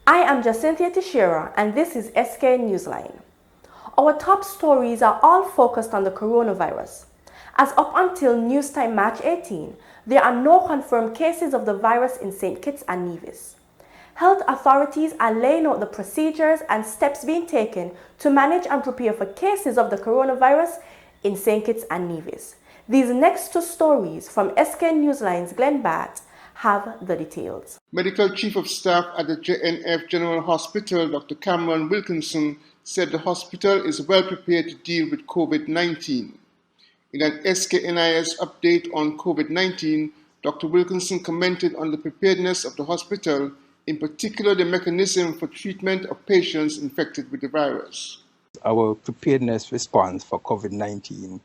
I am Jacinthia Teixeira, and this is Skn Newsline. Our top stories are all focused on the coronavirus, as up until news time March 18, there are no confirmed cases of the virus in St. Kitts and Nevis. Health authorities are laying out the procedures and steps being taken to manage and prepare for cases of the coronavirus in St. Kitts and Nevis. These next two stories from Skn Newsline's Glenn Batt have the details. Medical Chief of Staff at the JNF General Hospital, Dr. Cameron Wilkinson, said the hospital is well prepared to deal with COVID-19. In an SKNIS update on COVID-19, Dr. Wilkinson commented on the preparedness of the hospital, in particular the mechanism for treatment of patients infected with the virus. Our preparedness response for COVID-19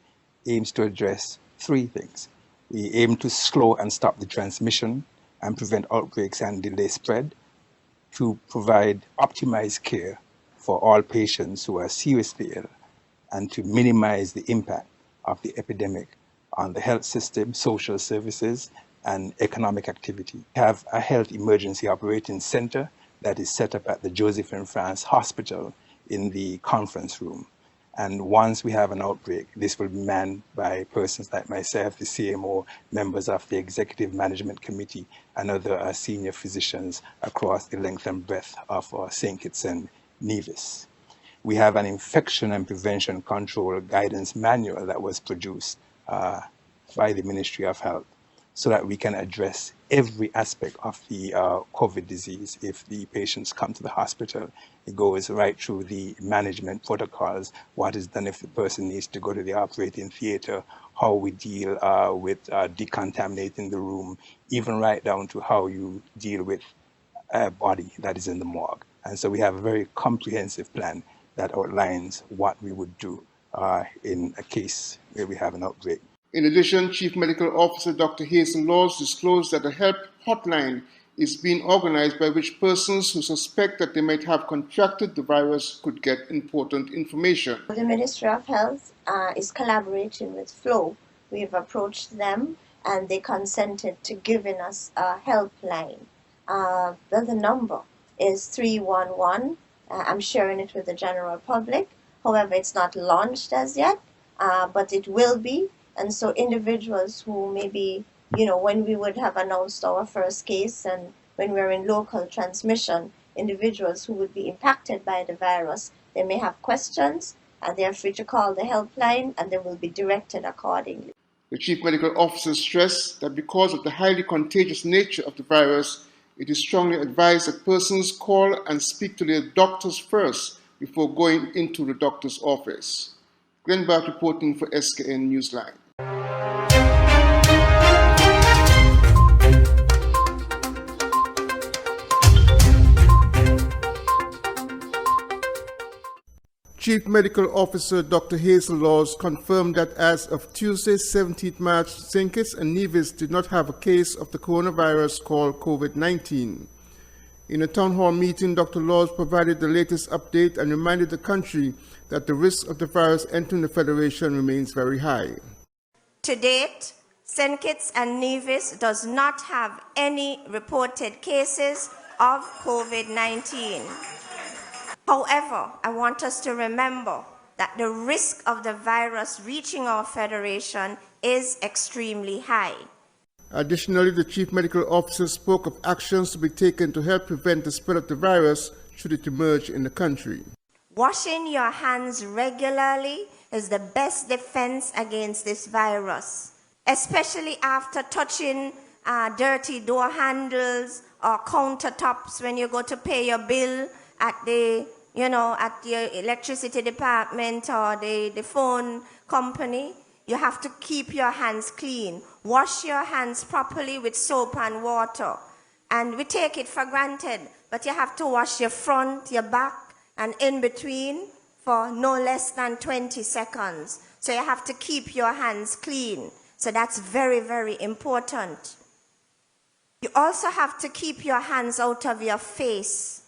aims to address three things. We aim to slow and stop the transmission and prevent outbreaks and delay spread, to provide optimized care for all patients who are seriously ill, and to minimize the impact of the epidemic on the health system, social services, and economic activity. We have a health emergency operating center that is set up at the Josephine France Hospital in the conference room. And once we have an outbreak, this will be manned by persons like myself, the CMO, members of the Executive Management Committee, and other senior physicians across the length and breadth of St. Kitts and Nevis. We have an infection and prevention control guidance manual that was produced by the Ministry of Health, so that we can address every aspect of the COVID disease. If the patients come to the hospital, it goes right through the management protocols, what is done if the person needs to go to the operating theater, how we deal with decontaminating the room, even right down to how you deal with a body that is in the morgue. And so we have a very comprehensive plan that outlines what we would do in a case where we have an outbreak. In addition, Chief Medical Officer Dr. Hazel Laws disclosed that a help hotline is being organized by which persons who suspect that they might have contracted the virus could get important information. The Ministry of Health is collaborating with Flow. We've approached them and they consented to giving us a helpline. The number is 311. I'm sharing it with the general public. However, it's not launched as yet, but it will be. And so individuals who maybe, when we would have announced our first case and when we're in local transmission, individuals who would be impacted by the virus, they may have questions and they are free to call the helpline and they will be directed accordingly. The Chief Medical Officer stressed that because of the highly contagious nature of the virus, it is strongly advised that persons call and speak to their doctors first before going into the doctor's office. Glenn Batt reporting for Skn Newsline. Chief Medical Officer Dr. Hazel Laws confirmed that as of Tuesday, 17th March, St. Kitts and Nevis did not have a case of the coronavirus called COVID-19. In a town hall meeting, Dr. Laws provided the latest update and reminded the country that the risk of the virus entering the Federation remains very high. To date, St. Kitts and Nevis does not have any reported cases of COVID-19. However, I want us to remember that the risk of the virus reaching our Federation is extremely high. Additionally, the Chief Medical Officer spoke of actions to be taken to help prevent the spread of the virus should it emerge in the country. Washing your hands regularly is the best defense against this virus, especially after touching dirty door handles or countertops when you go to pay your bill at the electricity department or the phone company. You have to keep your hands clean. Wash your hands properly with soap and water. And we take it for granted, but you have to wash your front, your back, and in between for no less than 20 seconds. So you have to keep your hands clean. So that's very, very important. You also have to keep your hands out of your face.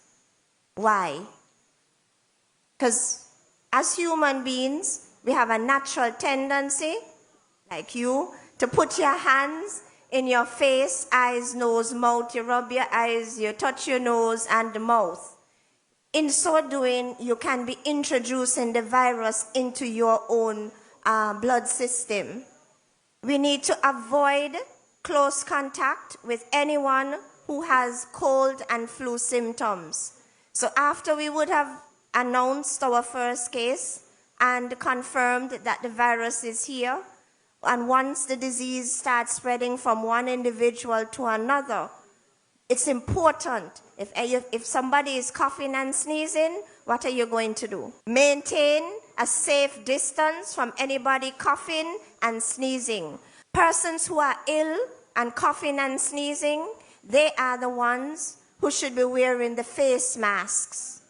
Why? Because as human beings, we have a natural tendency, like you, to put your hands in your face, eyes, nose, mouth. You rub your eyes, you touch your nose and the mouth. In so doing, you can be introducing the virus into your own blood system. We need to avoid close contact with anyone who has cold and flu symptoms. So after we would have announced our first case and confirmed that the virus is here, and once the disease starts spreading from one individual to another, it's important, if somebody is coughing and sneezing, what are you going to do? Maintain a safe distance from anybody coughing and sneezing. Persons who are ill and coughing and sneezing, they are the ones who should be wearing the face masks.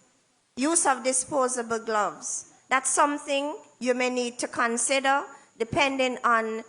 Use of disposable gloves. That's something you may need to consider depending on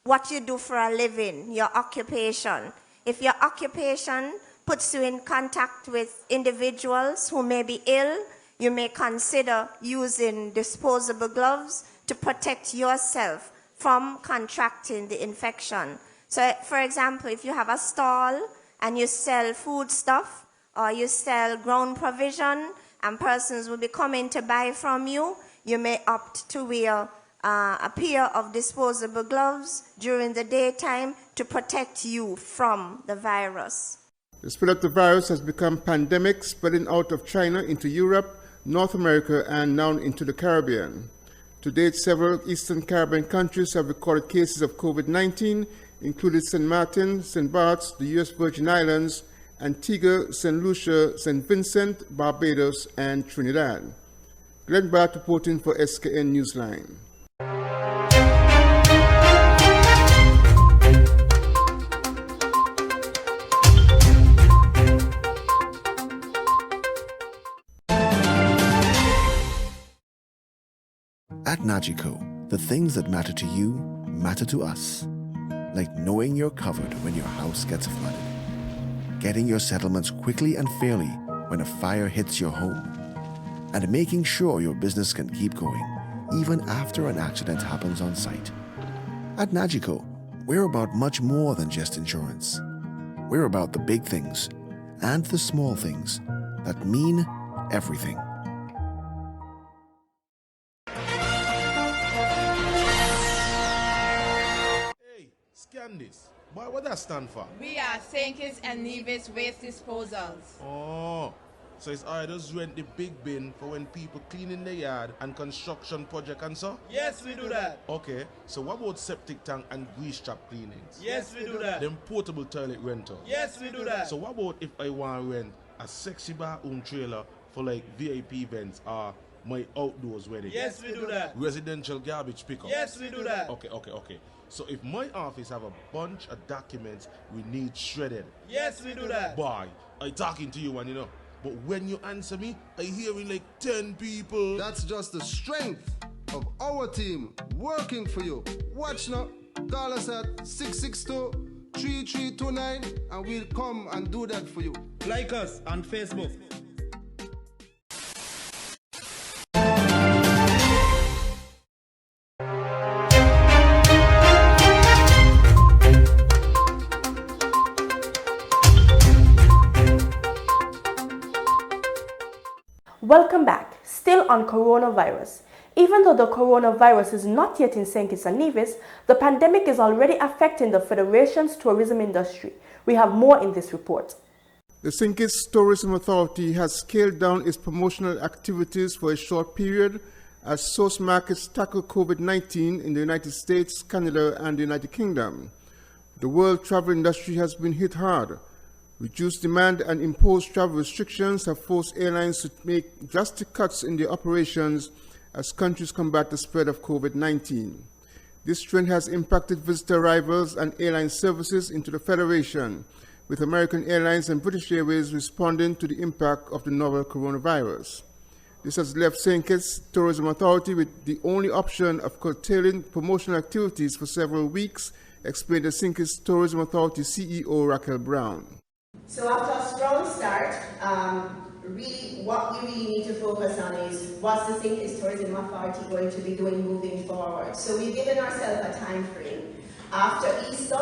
what you do for a living, your occupation. If your occupation puts you in contact with individuals who may be ill, you may consider using disposable gloves to protect yourself from contracting the infection. So, for example, if you have a stall and you sell food stuff or you sell ground provision and persons will be coming to buy from you, you may opt to wear a pair of disposable gloves during the daytime to protect you from the virus. The spread of the virus has become pandemic, spreading out of China into Europe, North America, and now into the Caribbean. To date, several Eastern Caribbean countries have recorded cases of COVID-19, including St. Martin, St. Bart's, the U.S. Virgin Islands, Antigua, St. Lucia, St. Vincent, Barbados, and Trinidad. Glenn Bart reporting for Skn Newsline. At Nagico, the things that matter to you matter to us. Like knowing you're covered when your house gets flooded, getting your settlements quickly and fairly when a fire hits your home, and making sure your business can keep going even after an accident happens on site. At Nagico, we're about much more than just insurance. We're about the big things and the small things that mean everything. Scan this. Boy, what that stand for? We are Skn Newsline waste disposals. Oh, so it's I just rent the big bin for when people clean in the yard and construction project and so? Yes, we do that. Okay, so what about septic tank and grease trap cleanings? Yes, we do that. Them portable toilet rental? Yes, we do that. So what about if I want to rent a sexy bar-room trailer for like VIP events or my outdoors wedding? Yes, we do that. Residential garbage pickup? Yes, we do that. Okay. So if my office have a bunch of documents we need shredded? Yes, we do that. Boy, I talking to you and you know, but when you answer me, I hearing like 10 people. That's just the strength of our team working for you. Watch now. Call us at 662-3329 and we'll come and do that for you. Like us on Facebook. Welcome back. Still on coronavirus. Even though the coronavirus is not yet in St. Kitts and Nevis, the pandemic is already affecting the Federation's tourism industry. We have more in this report. The St. Kitts Tourism Authority has scaled down its promotional activities for a short period as source markets tackle COVID-19 in the United States, Canada, and the United Kingdom. The world travel industry has been hit hard. Reduced demand and imposed travel restrictions have forced airlines to make drastic cuts in their operations as countries combat the spread of COVID-19. This trend has impacted visitor arrivals and airline services into the Federation, with American Airlines and British Airways responding to the impact of the novel coronavirus. This has left St. Kitts Tourism Authority with the only option of curtailing promotional activities for several weeks, explained the St. Kitts Tourism Authority CEO Raquel Brown. So after a strong start, really what we really need to focus on is what's the St. Kitts Tourism Authority going to be doing moving forward. So we've given ourselves a time frame. After Easter,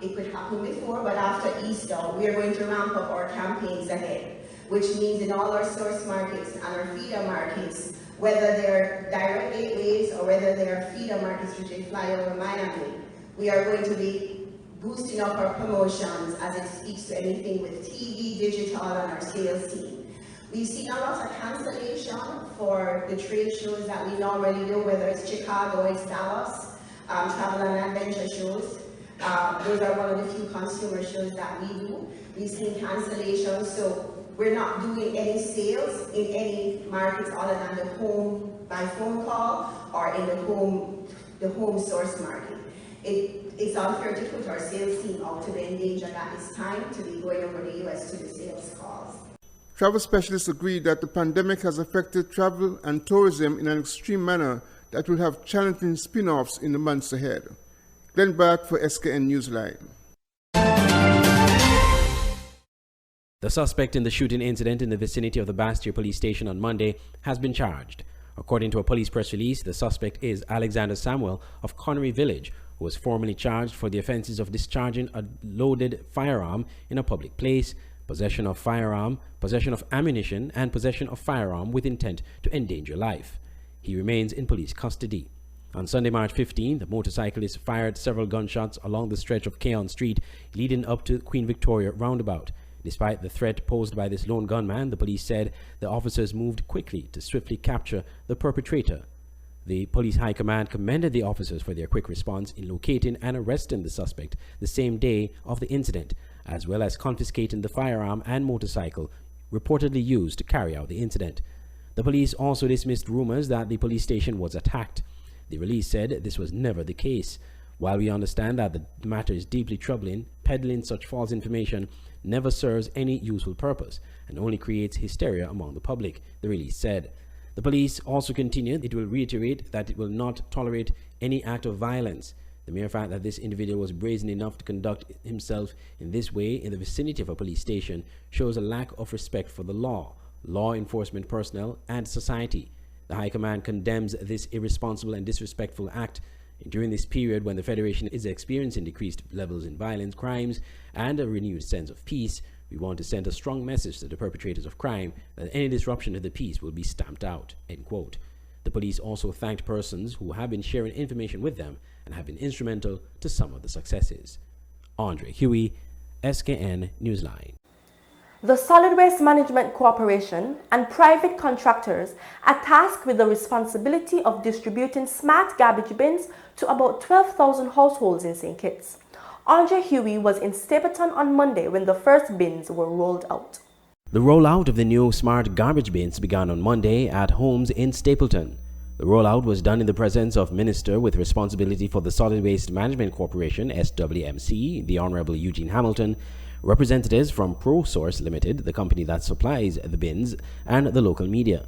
It could happen before, but after Easter, we are going to ramp up our campaigns ahead, which means in all our source markets and our feeder markets, whether they're direct gateways or whether they're feeder markets which they fly over Miami, we are going to be boosting up our promotions as it speaks to anything with TV, digital, and our sales team. We've seen a lot of cancellation for the trade shows that we normally do, whether it's Chicago or it's Dallas, travel and adventure shows. Those are one of the few consumer shows that we do. We've seen cancellations, so we're not doing any sales in any markets other than the home by phone call or in the home source market. It's unfair to put our sales team out to be endangered at this time to be going over the US to the sales calls. Travel specialists agree that the pandemic has affected travel and tourism in an extreme manner that will have challenging spin-offs in the months ahead. Glenn Burke for Skn Newsline. The suspect in the shooting incident in the vicinity of the Bastia police station on Monday has been charged. According to a police press release, the suspect is Alexander Samuel of Connery Village, who was formally charged for the offenses of discharging a loaded firearm in a public place, possession of firearm, possession of ammunition, and possession of firearm with intent to endanger life. He remains in police custody. On Sunday, March 15, the motorcyclist fired several gunshots along the stretch of Keon Street leading up to Queen Victoria roundabout. Despite the threat posed by this lone gunman, the police said the officers moved quickly to swiftly capture the perpetrator. The police high command commended the officers for their quick response in locating and arresting the suspect the same day of the incident, as well as confiscating the firearm and motorcycle reportedly used to carry out the incident. The police also dismissed rumors that the police station was attacked. The release said this was never the case. While we understand that the matter is deeply troubling, peddling such false information never serves any useful purpose and only creates hysteria among the public, the release said. The police also continued it will reiterate that it will not tolerate any act of violence. The mere fact that this individual was brazen enough to conduct himself in this way in the vicinity of a police station shows a lack of respect for the law, law enforcement personnel, and society. The High Command condemns this irresponsible and disrespectful act. During this period when the Federation is experiencing decreased levels in violence, crimes, and a renewed sense of peace, we want to send a strong message to the perpetrators of crime that any disruption to the peace will be stamped out." End quote. The police also thanked persons who have been sharing information with them and have been instrumental to some of the successes. Andre Huey, Skn Newsline. The Solid Waste Management Corporation and private contractors are tasked with the responsibility of distributing smart garbage bins to about 12,000 households in St. Kitts. Andre Huey was in Stapleton on Monday when the first bins were rolled out. The rollout of the new smart garbage bins began on Monday at homes in Stapleton. The rollout was done in the presence of Minister with responsibility for the Solid Waste Management Corporation, SWMC, the Honorable Eugene Hamilton, representatives from ProSource Limited, the company that supplies the bins, and the local media.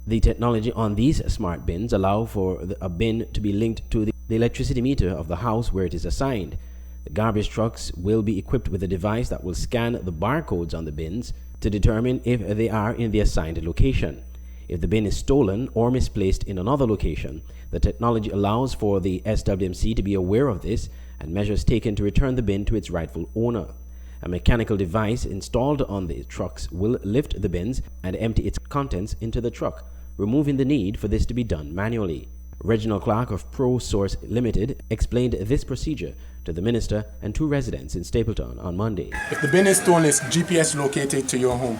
The technology on these smart bins allow for a bin to be linked to the electricity meter of the house where it is assigned. The garbage trucks will be equipped with a device that will scan the barcodes on the bins to determine if they are in the assigned location. If the bin is stolen or misplaced in another location, the technology allows for the SWMC to be aware of this and measures taken to return the bin to its rightful owner. A mechanical device installed on the trucks will lift the bins and empty its contents into the truck, removing the need for this to be done manually. Reginald Clark of ProSource Limited explained this procedure to the minister and two residents in Stapleton on Monday. If the bin is stolen, it's GPS located to your home.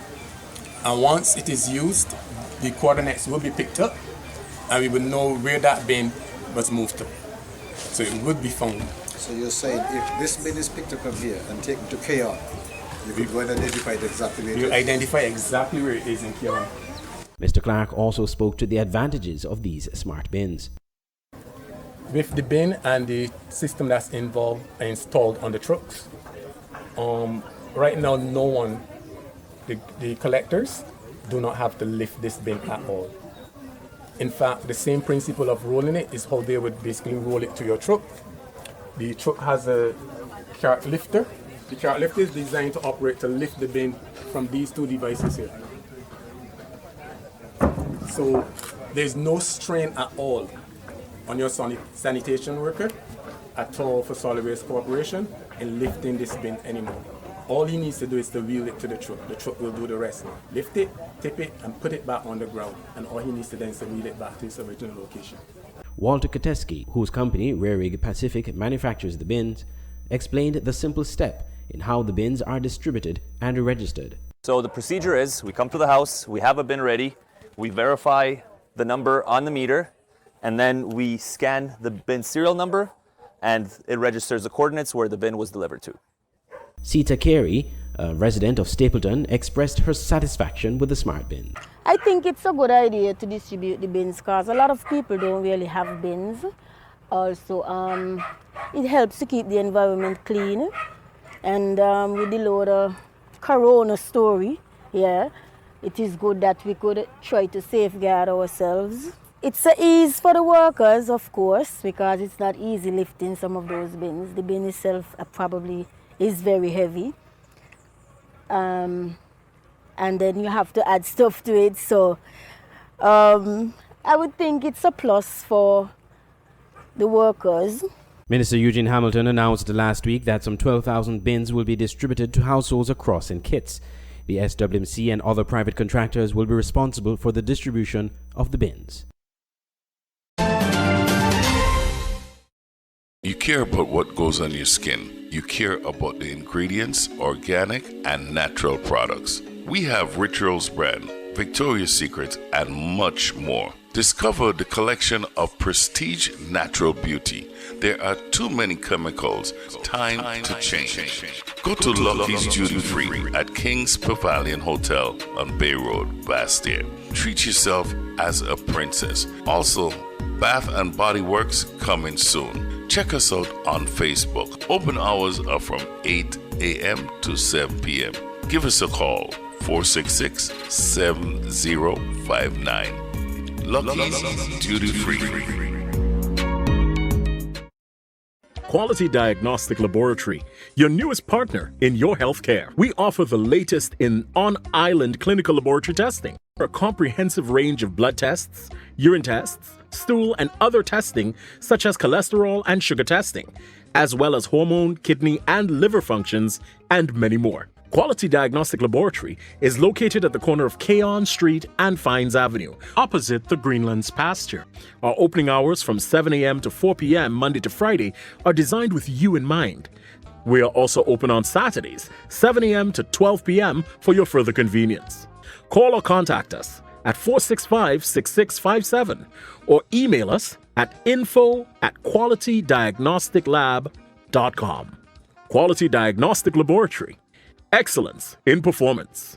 And once it is used, the coordinates will be picked up and we will know where that bin was moved to. So it would be found. So you're saying if this bin is picked up from here and taken to Keon, you could go and identify it exactly where it is? You identify exactly where it is in Keon. Mr. Clark also spoke to the advantages of these smart bins. With the bin and the system that's installed on the trucks, right now no one, the collectors do not have to lift this bin at all. In fact, the same principle of rolling it is how they would basically roll it to your truck. The truck has a cart lifter. The cart lifter is designed to operate to lift the bin from these two devices here. So there's no strain at all on your sanitation worker at all for Solid Waste Corporation in lifting this bin anymore. All he needs to do is to wheel it to the truck. The truck will do the rest. Lift it, tip it, and put it back on the ground. And all he needs to then is to wheel it back to its original location. Walter Kateski, whose company, Rarig Pacific, manufactures the bins, explained the simple step in how the bins are distributed and registered. So the procedure is, we come to the house, we have a bin ready, we verify the number on the meter, and then we scan the bin serial number, and it registers the coordinates where the bin was delivered to. Sita Carey, a resident of Stapleton, expressed her satisfaction with the smart bin. I think it's a good idea to distribute the bins because a lot of people don't really have bins. Also, it helps to keep the environment clean. And with the load corona story, yeah, it is good that we could try to safeguard ourselves. It's an ease for the workers, of course, because it's not easy lifting some of those bins. The bin itself probably is very heavy. And then you have to add stuff to it. So I would think it's a plus for the workers. Minister Eugene Hamilton announced last week that some 12,000 bins will be distributed to households across in kits. The SWMC and other private contractors will be responsible for the distribution of the bins. You care about what goes on your skin. You care about the ingredients, organic and natural products. We have Rituals brand, Victoria's Secret, and much more. Discover the collection of prestige natural beauty. There are too many chemicals. Time to change. Go to Lucky's Duty Free at King's Pavilion Hotel on Bay Road, Bastia. Treat yourself as a princess. Also, Bath and Body Works coming soon. Check us out on Facebook. Open hours are from 8 a.m. to 7 p.m. Give us a call, 466-7059. Lucky's Duty Free. Quality Diagnostic Laboratory, your newest partner in your healthcare. We offer the latest in on-island clinical laboratory testing. A comprehensive range of blood tests, urine tests, stool and other testing such as cholesterol and sugar testing, as well as hormone, kidney and liver functions, and many more. Quality Diagnostic Laboratory is located at the corner of Keon Street and Fines Avenue, opposite the Greenlands pasture. Our opening hours from 7 a.m. to 4 p.m. Monday to Friday are designed with you in mind. We are also open on Saturdays, 7 a.m. to 12 p.m. for your further convenience. Call or contact us at 465-6657 or email us at info@qualitydiagnosticlab.com. Quality Diagnostic Laboratory. Excellence in performance.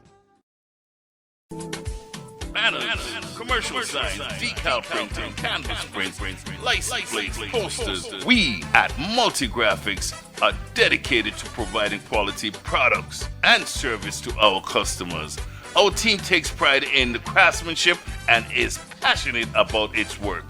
Banners, commercial signs, decal printing, canvas prints, license plates, posters. We at Multigraphics are dedicated to providing quality products and service to our customers. Our team takes pride in the craftsmanship and is passionate about its work.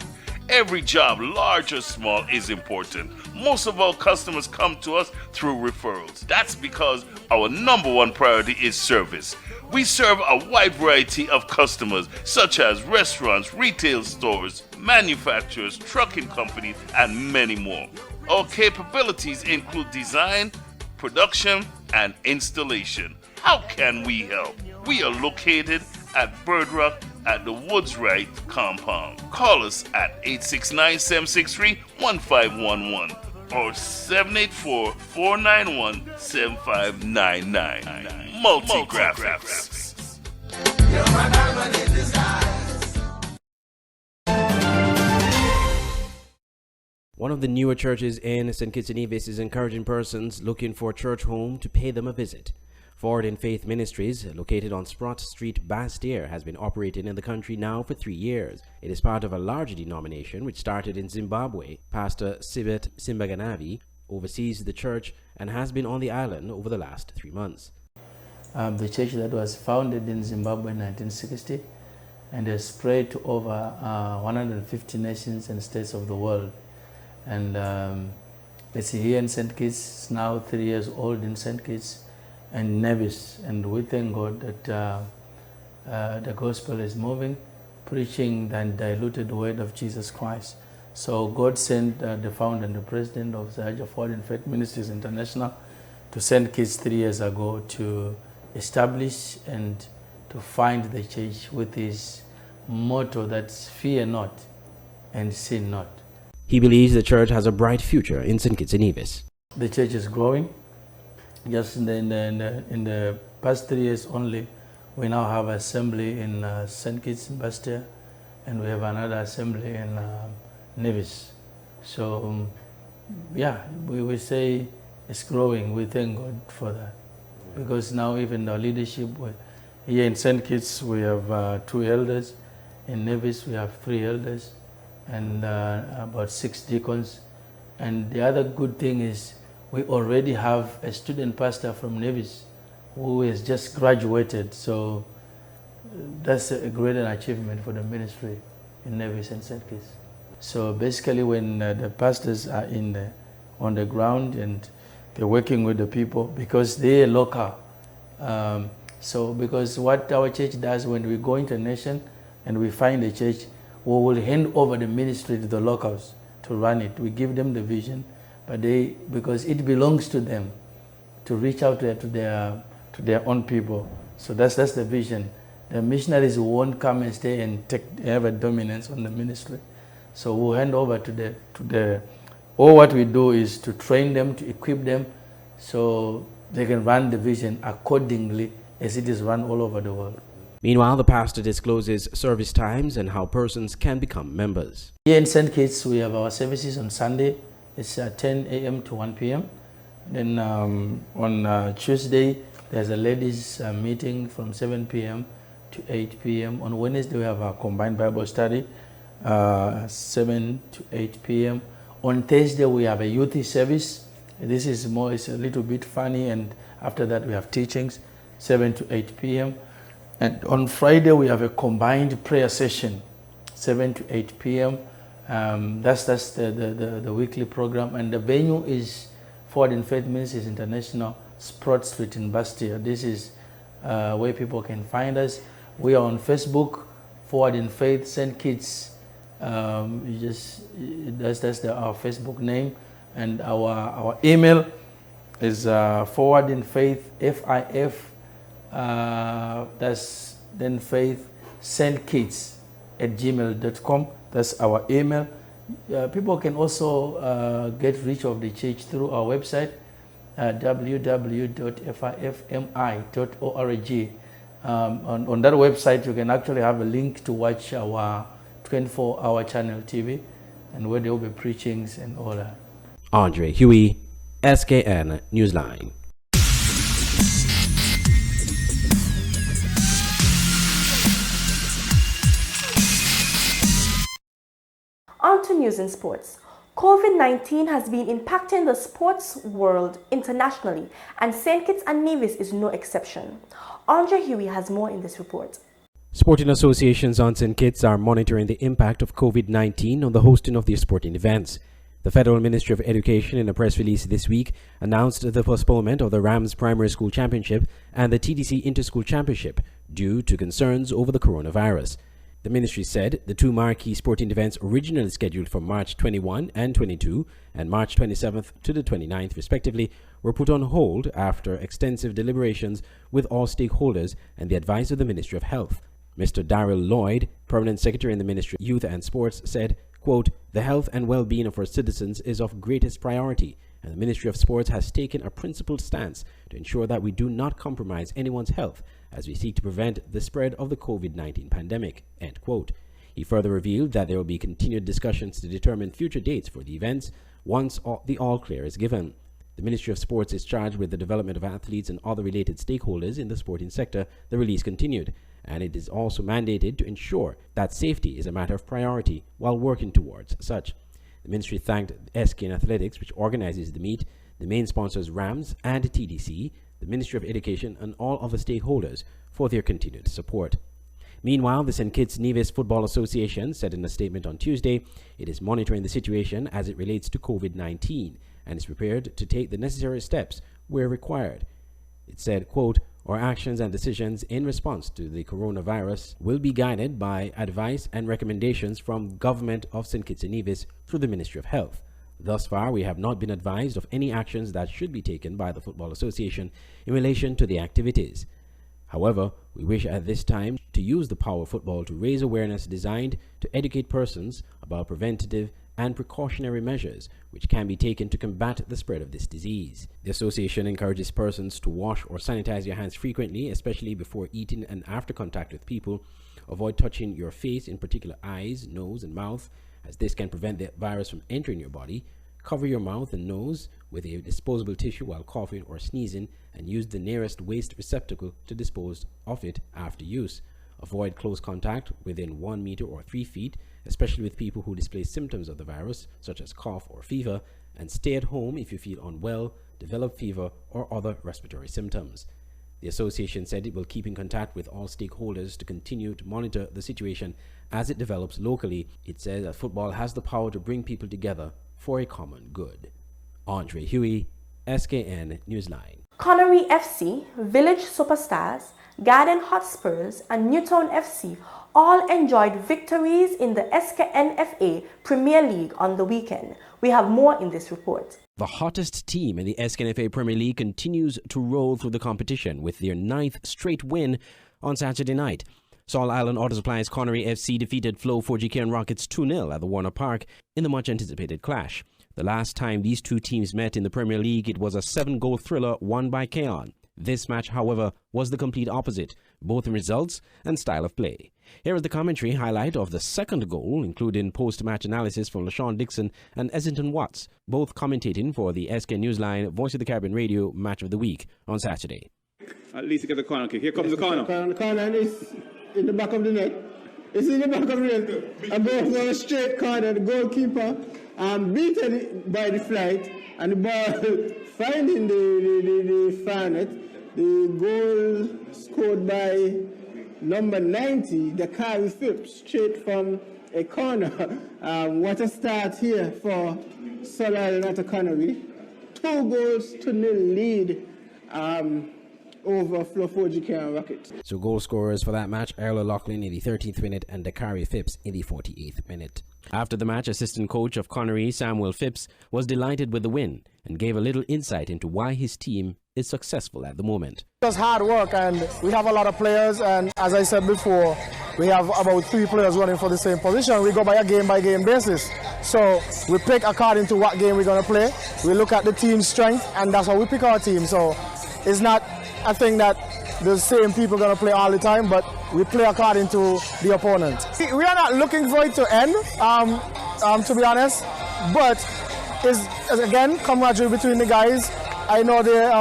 Every job, large or small, is important. Most of our customers come to us through referrals. That's because our number one priority is service. We serve a wide variety of customers, such as restaurants, retail stores, manufacturers, trucking companies, and many more. Our capabilities include design, production, and installation. How can we help? We are located at Bird Rock at the Woods Right compound. Call us at 869-763-1511 or 784-491-7599. Multigraphics. One of the newer churches in St. Kitts and Nevis is encouraging persons looking for a church home to pay them a visit. Forward in Faith Ministries, located on Sprott Street, Bastia, has been operating in the country now for 3 years. It is part of a larger denomination which started in Zimbabwe. Pastor Sibet Simbaganavi oversees the church and has been on the island over the last 3 months. The church that was founded in Zimbabwe in 1960 and has spread to over 150 nations and states of the world. And it's here in St. Kitts, it's now 3 years old in St. Kitts and Nevis, and we thank God that the gospel is moving, preaching the diluted word of Jesus Christ So God sent the founder and the president of the Hajj Foreign Faith Ministries International to send kids 3 years ago to establish and to find the church with his motto that's fear not and sin not. He believes the church has a bright future in St. Kitts and Nevis. The church is growing. Just in the past 3 years only, we now have assembly in St. Kitts and Bastia, and we have another assembly in Nevis. So yeah, we will say it's growing. We thank God for that, because now even the leadership, here in St. Kitts we have 2 elders, in Nevis we have 3 elders, and about 6 deacons. And the other good thing is we already have a student pastor from Nevis who has just graduated. So that's a great achievement for the ministry in Nevis and St. Kitts. So basically when the pastors are on the ground and they're working with the people, because they're local. So because what our church does when we go into a nation and we find a church, we will hand over the ministry to the locals to run it. We give them the vision, but because it belongs to them to reach out to their own people. So that's the vision. The missionaries won't come and stay and have a dominance on the ministry. So we'll hand over to all what we do is to train them, to equip them, so they can run the vision accordingly as it is run all over the world. Meanwhile, the pastor discloses service times and how persons can become members. Here in St. Kitts, we have our services on Sunday. It's 10 a.m. to 1 p.m. Then on Tuesday, there's a ladies' meeting from 7 p.m. to 8 p.m. On Wednesday, we have a combined Bible study, 7 to 8 p.m. On Thursday, we have a youth service. This is it's a little bit funny, and after that, we have teachings, 7 to 8 p.m. And on Friday, we have a combined prayer session, 7 to 8 p.m. That's the weekly program. And the venue is Forward in Faith Ministries International, Sprott Street in Bastia. This is where people can find us. We are on Facebook, Forward in Faith St. Kitts. That's our Facebook name. And our email is Forward in Faith, FIF. That's then faith St. Kitts @gmail.com. That's our email. People can also get reach of the church through our website, www.fifmi.org. On that website, you can actually have a link to watch our 24-hour channel TV, and where there will be preachings and all that. Andre Huey, Skn Newsline. On to news in sports. COVID-19 has been impacting the sports world internationally, and St. Kitts and Nevis is no exception. Andre Huey has more in this report. Sporting associations on St. Kitts are monitoring the impact of COVID-19 on the hosting of their sporting events. The Federal Ministry of Education, in a press release this week, announced the postponement of the Rams Primary School Championship and the TDC Interschool Championship due to concerns over the coronavirus. The ministry said the 2 marquee sporting events originally scheduled for March 21 and 22 and March 27th to the 29th respectively were put on hold after extensive deliberations with all stakeholders and the advice of the Ministry of Health. Mr. Daryl Lloyd, Permanent Secretary in the Ministry of Youth and Sports, said, quote, "The health and well-being of our citizens is of greatest priority, and the Ministry of Sports has taken a principled stance to ensure that we do not compromise anyone's health as we seek to prevent the spread of the COVID-19 pandemic," end quote. He further revealed that there will be continued discussions to determine future dates for the events once the all-clear is given. The Ministry of Sports is charged with the development of athletes and other related stakeholders in the sporting sector, the release continued, and it is also mandated to ensure that safety is a matter of priority while working towards such. The ministry thanked Skn Athletics, which organizes the meet, the main sponsors Rams and TDC, the Ministry of Education, and all other stakeholders for their continued support. Meanwhile, the St. Kitts Nevis Football Association said in a statement on Tuesday it is monitoring the situation as it relates to COVID-19 and is prepared to take the necessary steps where required. It said, quote, Our actions and decisions in response to the coronavirus will be guided by advice and recommendations from the government of St. Kitts and Nevis through the Ministry of Health. Thus far, we have not been advised of any actions that should be taken by the Football Association in relation to the activities. However, we wish at this time to use the power of football to raise awareness designed to educate persons about preventative and precautionary measures which can be taken to combat the spread of this disease. The association encourages persons to wash or sanitize your hands frequently, especially before eating and after contact with people. Avoid touching your face, in particular eyes, nose, and mouth, as this can prevent the virus from entering your body. Cover your mouth and nose with a disposable tissue while coughing or sneezing, and use the nearest waste receptacle to dispose of it after use. Avoid close contact within 1 meter or 3 feet, especially with people who display symptoms of the virus, such as cough or fever, and stay at home if you feel unwell, develop fever, or other respiratory symptoms. The association said it will keep in contact with all stakeholders to continue to monitor the situation as it develops locally. It says that football has the power to bring people together for a common good. Andre Huey, Skn Newsline. Connery FC, Village Superstars, Garden Hotspurs, and Newtown FC all enjoyed victories in the SKNFA Premier League on the weekend. We have more in this report. The hottest team in the SKNFA Premier League continues to roll through the competition with their 9th straight win on Saturday night. Saul Island Auto Supply's Connery FC defeated Flow 4GK Rockets 2-0 at the Warner Park in the much-anticipated clash. The last time these two teams met in the Premier League, it was a 7-goal thriller won by Keon. This match, however, was the complete opposite, both in results and style of play. Here is the commentary highlight of the second goal, including post-match analysis from LaShawn Dixon and Essington Watts, both commentating for the Skn Newsline Voice of the Caribbean Radio Match of the Week on Saturday. At least you get the corner kick. Here comes the corner. The corner is in the back of the net. It's in the back of the net. And goes on a straight corner. The goalkeeper beaten by the flight, and the ball finding the far net. The goal scored by number 90, Dakari Phipps, straight from a corner. What a start here for Saul Island at a Connery. 2-0 lead over Flow 4GK and Rockets. So goal scorers for that match, Erla Loughlin in the 13th minute and Dakari Phipps in the 48th minute. After the match, assistant coach of Connery, Samuel Phipps, was delighted with the win and gave a little insight into why his team is successful at the moment. It's hard work, and we have a lot of players, and as I said before, we have about 3 players running for the same position. We go by a game-by-game basis. So we pick according to what game we're going to play. We look at the team's strength, and that's how we pick our team. So it's not a thing that the same people are going to play all the time, but we play according to the opponent. We are not looking for it to end, to be honest, but it's, again, camaraderie between the guys. I know there's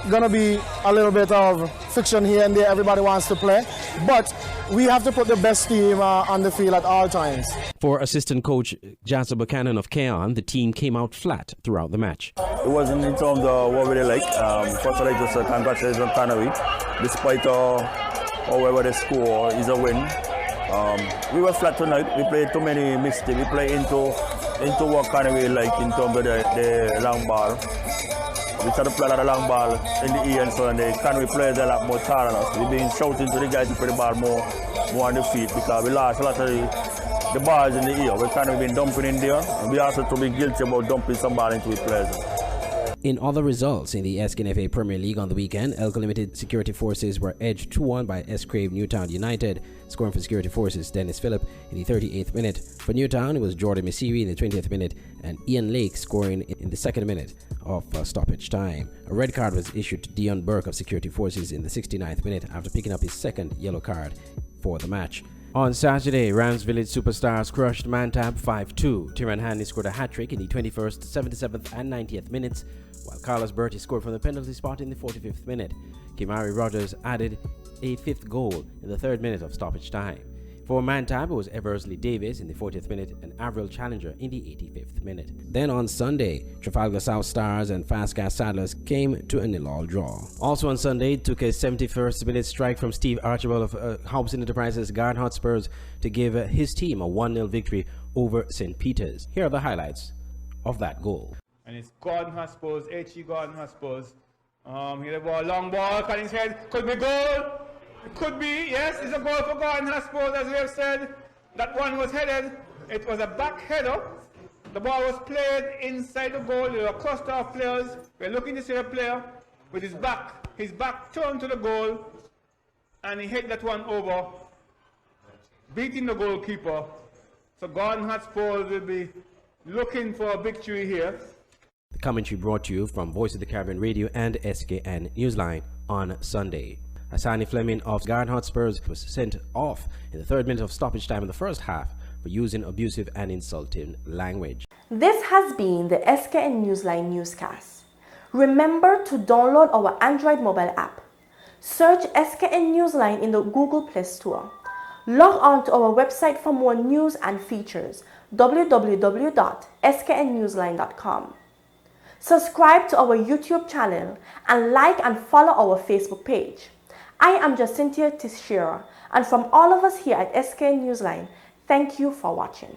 going to be a little bit of friction here and there. Everybody wants to play, but we have to put the best team on the field at all times. For assistant coach Jasper Buchanan of Keon, the team came out flat throughout the match. It wasn't in terms of what we really like. First of all, just congratulations on Connery. Despite however the score is a win, we were flat tonight. We played too many mistakes. We played into what Connery like in terms of the long ball. We started to play a lot of long ball in the air, and so the Connery players a lot more tired than us. We've been shouting to the guys to play the ball more on the feet because we lost a lot of the balls in the air. We've kind of been dumping in there, and we also to be guilty about dumping some ball into the players. In other results in the SKNFA Premier League on the weekend, Elko Limited Security Forces were edged 2-1 by S-Crave Newtown United. Scoring for Security Forces, Dennis Phillip in the 38th minute. For Newtown, it was Jordan Misiri in the 20th minute and Ian Lake scoring in the 2nd minute of stoppage time. A red card was issued to Dion Burke of Security Forces in the 69th minute after picking up his 2nd yellow card for the match. On Saturday, Rams Village Superstars crushed Mantab 5-2. Tyran Hanley scored a hat-trick in the 21st, 77th and 90th minutes, while Carlos Bertie scored from the penalty spot in the 45th minute. Kimari Rogers added a 5th goal in the 3rd minute of stoppage time. For Mantab, it was Eversley Davis in the 40th minute and Avril Challenger in the 85th minute. Then on Sunday, Trafalgar South Stars and Fast Gas Saddlers came to a 0-0 draw. Also on Sunday, it took a 71st minute strike from Steve Archibald of Hobson Enterprises Garden Hotspurs to give his team a 1-0 victory over St. Peter's. Here are the highlights of that goal. And it's Garden Hotspurs, HE Garden Hotspurs, Here the ball, long ball, Collins head, could be goal. It could be, yes, it's a goal for Gordon Hasport, as we have said. That one was headed. It was a back header. The ball was played inside the goal. There were a cluster of players. We're looking to see a player with his back turned to the goal, and he hit that one over, beating the goalkeeper. So Gordon Hasport will be looking for a victory here. The commentary brought to you from Voice of the Caribbean Radio and Skn Newsline on Sunday. Hassani Fleming of Gardner Hotspurs was sent off in the 3rd minute of stoppage time in the first half for using abusive and insulting language. This has been the Skn Newsline newscast. Remember to download our Android mobile app. Search Skn Newsline in the Google Play Store. Log on to our website for more news and features, www.sknnewsline.com. Subscribe to our YouTube channel and like and follow our Facebook page. I am Jacinthia Teixeira, and from all of us here at Skn Newsline, thank you for watching.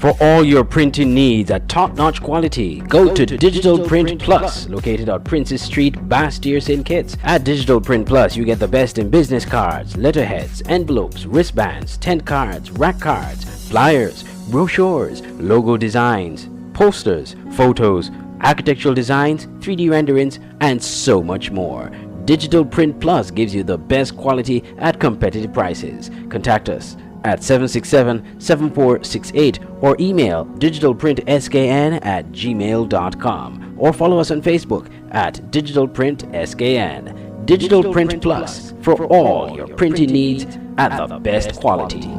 For all your printing needs at top-notch quality, go to Digital Print Plus, located on Princess Street, Bastyr, St. Kitts. At Digital Print Plus, you get the best in business cards, letterheads, envelopes, wristbands, tent cards, rack cards, flyers, brochures, logo designs, posters, photos, architectural designs, 3D renderings, and so much more. Digital Print Plus gives you the best quality at competitive prices. Contact us at 767-7468 or email digitalprintskn@gmail.com or follow us on Facebook at digitalprintskn. Digital Print Plus for all your printing needs at the best quality.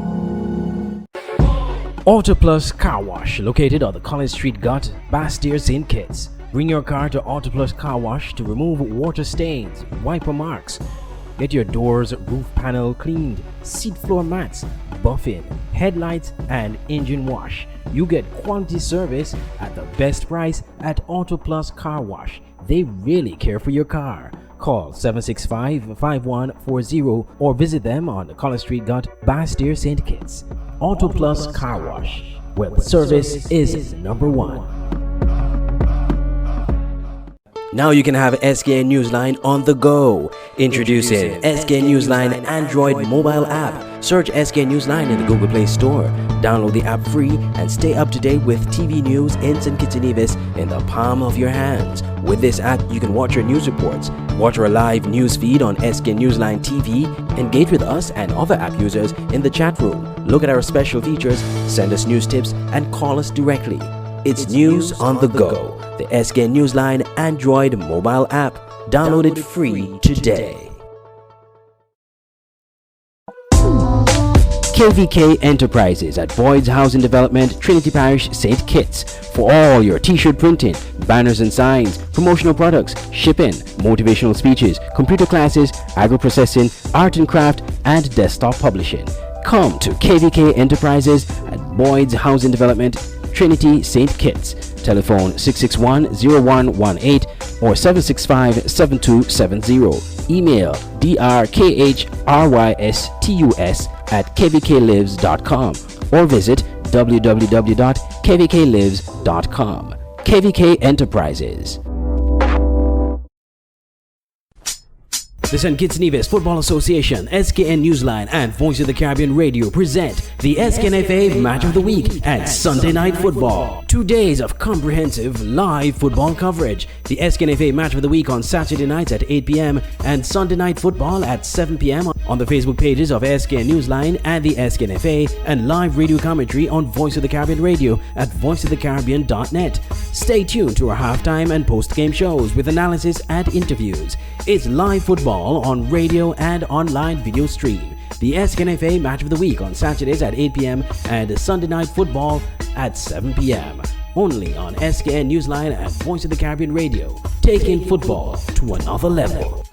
Auto Plus Car Wash, located on the Collins Street Gut, Bastyr, St. Kitts. Bring your car to Auto Plus Car Wash to remove water stains, wiper marks. Get your doors, roof panel cleaned, seat floor mats, buffing, headlights, and engine wash. You get quality service at the best price at Auto Plus Car Wash. They really care for your car. Call 765-5140 or visit them on the Collins Street Gut, Bastyr, St. Kitts. Auto Plus Car Wash, where the service is number one. Now you can have Skn Newsline on the go. Introducing Skn Newsline Android mobile app. Search Skn Newsline in the Google Play Store. Download the app free and stay up to date with TV news in St. Kitts and Nevis in the palm of your hands. With this app, you can watch your news reports, watch our live news feed on Skn Newsline TV, engage with us and other app users in the chat room, look at our special features, send us news tips, and call us directly. It's news on the go. The Skn Newsline Android mobile app. Download it free today. KVK Enterprises at Boyd's Housing Development, Trinity Parish, St. Kitts. For all your t-shirt printing, banners and signs, promotional products, shipping, motivational speeches, computer classes, agro-processing, art and craft, and desktop publishing. Come to KVK Enterprises at Boyd's Housing Development, Trinity, St. Kitts. Telephone 661-0118 or 765-7270. Email drkhrystus@kvklives.com or visit www.kvklives.com. KVK Enterprises. The St. Kitts Nevis Football Association, Skn Newsline, and Voice of the Caribbean Radio present the SKNFA Match of the Week and Sunday Night Football. 2 days of comprehensive live football coverage. The SKNFA Match of the Week on Saturday nights at 8 p.m. and Sunday Night Football at 7 p.m. on the Facebook pages of Skn Newsline and the SKNFA, and live radio commentary on Voice of the Caribbean Radio at voiceofthecaribbean.net. Stay tuned to our halftime and post-game shows with analysis and interviews. It's live football on radio and online video stream. The SKNFA Match of the Week on Saturdays at 8 p.m. and Sunday Night Football at 7 p.m. Only on Skn Newsline and Voice of the Caribbean Radio, taking football to another level.